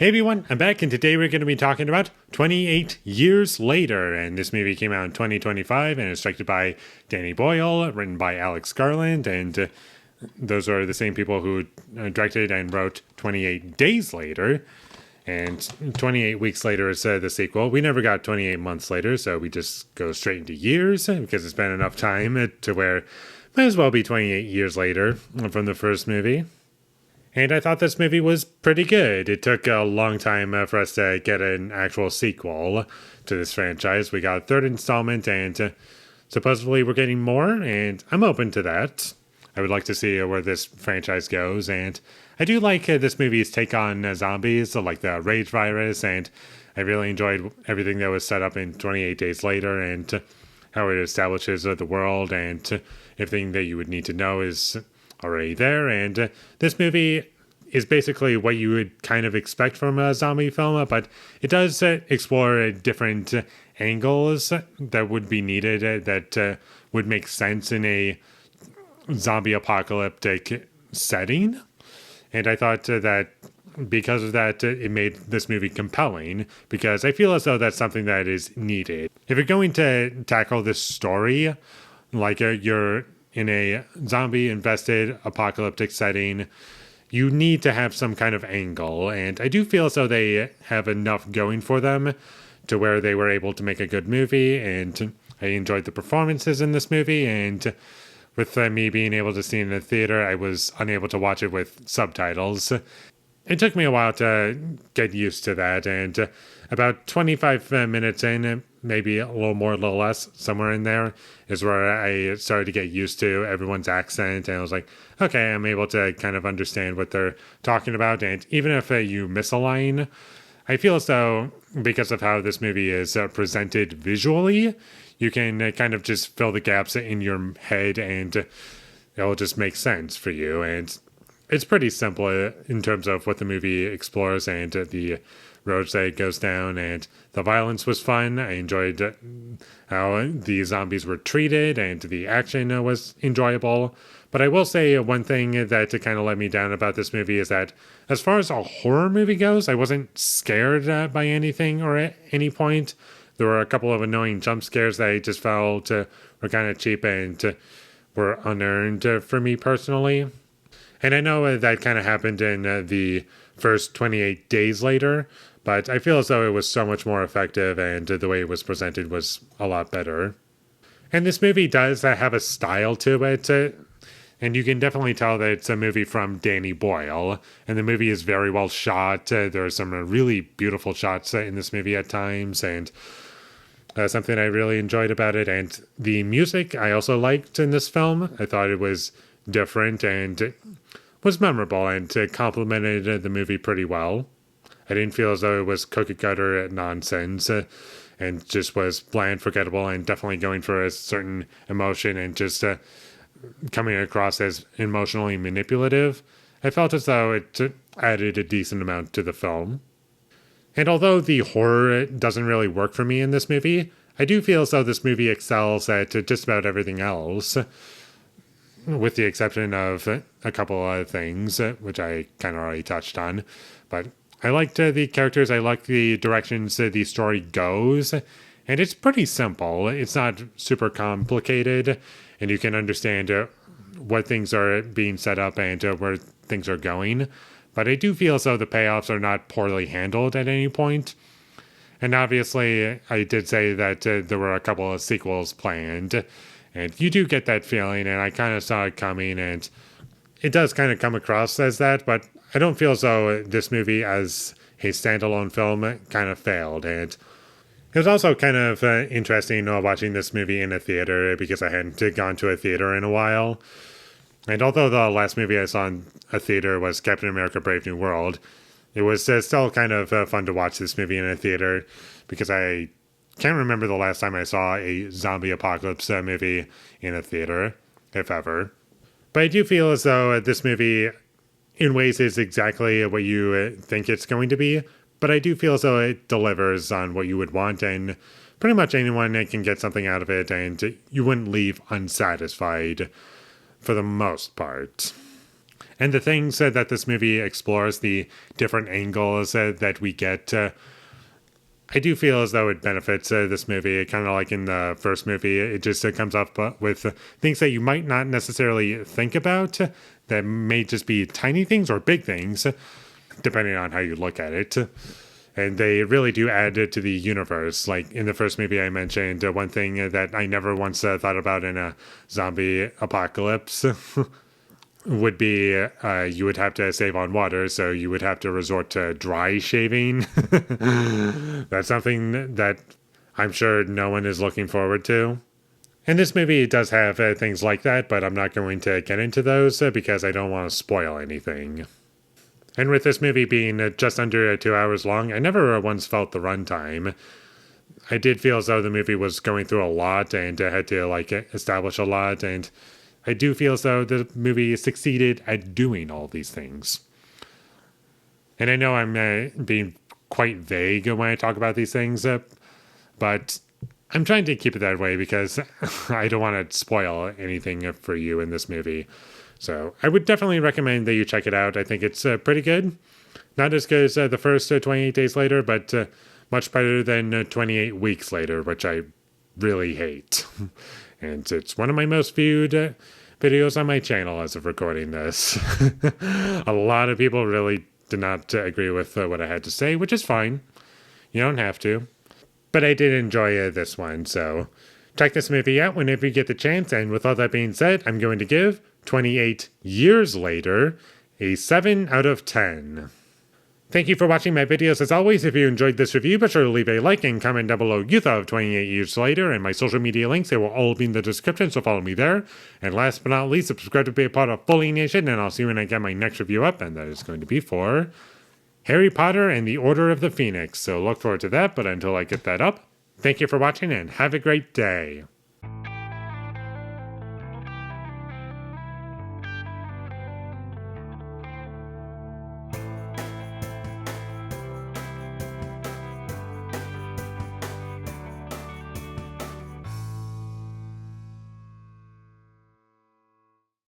Hey everyone, I'm back, and today we're going to be talking about 28 Years Later. And this movie came out in 2025 and is directed by Danny Boyle, written by Alex Garland, and those are the same people who directed and wrote 28 Days Later. And 28 Weeks Later is the sequel. We never got 28 months later, so we just go straight into years because it's been enough time to where might as well be 28 years later from the first movie. And I thought this movie was pretty good. It took a long time for us to get an actual sequel to this franchise. We got a third installment, and supposedly we're getting more, and I'm open to that. I would like to see where this franchise goes, and I do like this movie's take on zombies, like the rage virus, and I really enjoyed everything that was set up in 28 Days Later, and how it establishes the world, and everything that you would need to know is already there. And this movie is basically what you would kind of expect from a zombie film, but it does explore different angles that would be needed that would make sense in a zombie apocalyptic setting. And I thought that because of that, it made this movie compelling, because I feel as though that's something that is needed. If you're going to tackle this story like you're in a zombie-infested apocalyptic setting, you need to have some kind of angle. And I do feel as though they have enough going for them to where they were able to make a good movie. And I enjoyed the performances in this movie. And with me being able to see it in the theater, I was unable to watch it with subtitles. It took me a while to get used to that. And about 25 minutes in, maybe a little more, a little less, somewhere in there, is where I started to get used to everyone's accent. And I was like, okay, I'm able to kind of understand what they're talking about. And even if you miss a line, I feel as though because of how this movie is presented visually, you can kind of just fill the gaps in your head and it'll just make sense for you. And it's pretty simple in terms of what the movie explores and the roads that it goes down, and the violence was fun. I enjoyed how the zombies were treated, and the action was enjoyable. But I will say one thing that kind of let me down about this movie is that as far as a horror movie goes, I wasn't scared by anything or at any point. There were a couple of annoying jump scares that I just felt were kind of cheap and were unearned for me personally. And I know that kind of happened in the first 28 Days Later, but I feel as though it was so much more effective and the way it was presented was a lot better. And this movie does have a style to it, and you can definitely tell that it's a movie from Danny Boyle, and the movie is very well shot. There are some really beautiful shots in this movie at times, and something I really enjoyed about it. And the music I also liked in this film. I thought it was different and was memorable and complemented the movie pretty well. I didn't feel as though it was cookie-cutter nonsense and just was bland, forgettable, and definitely going for a certain emotion and just coming across as emotionally manipulative. I felt as though it added a decent amount to the film. And although the horror doesn't really work for me in this movie, I do feel as though this movie excels at just about everything else, with the exception of a couple of things, which I kind of already touched on. But I liked the characters, I liked the directions the story goes, and it's pretty simple. It's not super complicated, and you can understand what things are being set up and where things are going. But I do feel as though the payoffs are not poorly handled at any point. And obviously, I did say that there were a couple of sequels planned, and you do get that feeling, and I kind of saw it coming, and it does kind of come across as that, but I don't feel as though this movie as a standalone film kind of failed. And it was also kind of interesting watching this movie in a theater, because I hadn't gone to a theater in a while. And although the last movie I saw in a theater was Captain America Brave New World, it was still kind of fun to watch this movie in a theater, because I can't remember the last time I saw a zombie apocalypse movie in a theater, if ever. But I do feel as though this movie, in ways, is exactly what you think it's going to be. But I do feel as though it delivers on what you would want, and pretty much anyone can get something out of it, and you wouldn't leave unsatisfied for the most part. And the things that this movie explores, the different angles that we get, I do feel as though it benefits this movie. Kind of like in the first movie, it just comes up with things that you might not necessarily think about that may just be tiny things or big things, depending on how you look at it. And they really do add to the universe. Like in the first movie I mentioned, one thing that I never once thought about in a zombie apocalypse would be you would have to save on water, so you would have to resort to dry shaving. That's something that I'm sure no one is looking forward to. And this movie does have things like that, but I'm not going to get into those because I don't want to spoil anything. And with this movie being just under 2 hours long, I never once felt the runtime. I did feel as though the movie was going through a lot and had to establish a lot, and I do feel as though the movie succeeded at doing all these things. And I know I'm being quite vague when I talk about these things, but I'm trying to keep it that way because I don't want to spoil anything for you in this movie. So I would definitely recommend that you check it out. I think it's pretty good. Not as good as the first 28 Days Later, but much better than 28 Weeks Later, which I really hate. And it's one of my most viewed videos on my channel as of recording this. A lot of people really did not agree with what I had to say, which is fine. You don't have to. But I did enjoy this one, so check this movie out whenever you get the chance. And with all that being said, I'm going to give 28 Years Later a 7 out of 10. Thank you for watching my videos. As always, if you enjoyed this review, be sure to leave a like and comment down below you thought of 28 Years Later, and my social media links, they will all be in the description, so follow me there. And last but not least, subscribe to be a part of Foley Nation, and I'll see you when I get my next review up, and that is going to be for Harry Potter and the Order of the Phoenix. So look forward to that, but until I get that up, thank you for watching and have a great day.